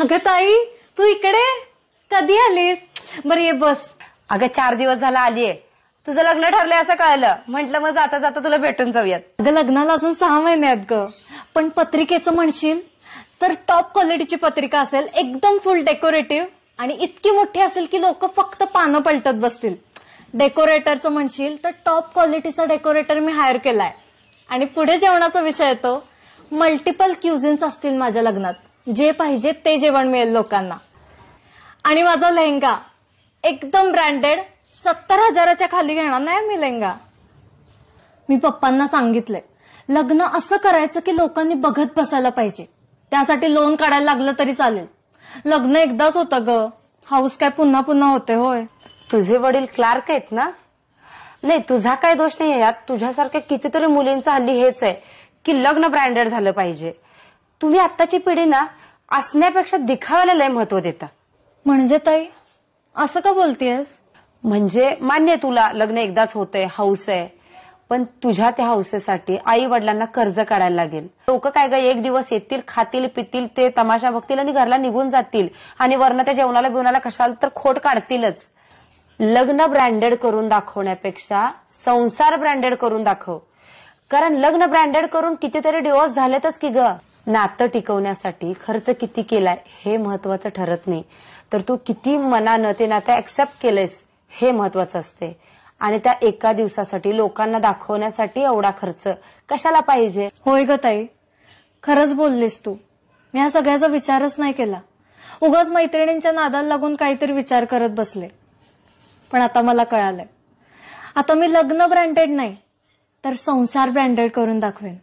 अगं ताई, तू इकडे कधी आलीस? बरं ये बस. अगं 4 दिवस झाला आलीये. तुझं लग्न ठरलंय असं कळलं. म्हंटल मग जाता जाता तुला भेटून जाऊयात. अगं लग्नाला अजून 6 महिने आहेत ग. पण पत्रिकेचं म्हणशील तर टॉप क्वालिटीची पत्रिका असेल, एकदम फुल डेकोरेटिव्ह आणि इतकी मोठी असेल की लोक फक्त पानं पलटत बसतील. डेकोरेटरचं म्हणशील तर टॉप क्वालिटीचा डेकोरेटर मी हायर केलाय. आणि पुढे जेवणाचा विषय येतो. मल्टिपल क्युझिन्स असतील माझ्या लग्नात. जे पाहिजे ते जेवण मिळेल लोकांना. आणि माझा लेहंगा एकदम ब्रँडेड, 70,000च्या खाली घेणार नाही मी लेहंगा. मी पप्पांना सांगितलंय लग्न असं करायचं की लोकांनी बघत बसायला पाहिजे. त्यासाठी लोन काढायला लागलं तरी चालेल. लग्न एकदाच होतं ग, हाऊस काय पुन्हा पुन्हा होते होय. तुझे वडील क्लार्क आहेत ना? नाही, तुझा काय दोष नाही यात. तुझ्यासारख्या कितीतरी मुलींचं हल्ली हेच आहे की लग्न ब्रँडेड झालं पाहिजे. तुम्ही आत्ताची पिढी ना असण्यापेक्षा दिखाव्याला लय महत्व देता. म्हणजे ताई असं का बोलतेयस? म्हणजे मान्य तुला लग्न एकदाच होतंय, हाऊस आहे, पण तुझ्या त्या हौसेसाठी आई वडिलांना कर्ज काढायला लागेल. लोक काय ग, एक दिवस येतील, खातील पितील, ते तमाशा बघतील आणि घरला निघून जातील आणि वरनं त्या जेवणाला बिवणाला कशाला तर खोट काढतीलच. लग्न ब्रँडेड करून दाखवण्यापेक्षा संसार ब्रँडेड करून दाखव. कारण लग्न ब्रँडेड करून कितीतरी डिवोर्स झालेतच की ग. नातं टिकवण्यासाठी खर्च किती केलाय हे महत्वाचं ठरत नाही, तर तू किती मनानं ते नातं ऍक्सेप्ट केलंयस हे महत्वाचं असते. आणि त्या एका दिवसासाठी लोकांना दाखवण्यासाठी एवढा खर्च कशाला पाहिजे? होय ग ताई, खरंच बोललीस तू. मी या सगळ्याचा विचारच नाही केला. उगाच मैत्रिणींच्या नादाला लागून काहीतरी विचार करत बसले. पण आता मला कळालंय. आता मी लग्न ब्रँडेड नाही तर संसार ब्रँडेड करून दाखवेन.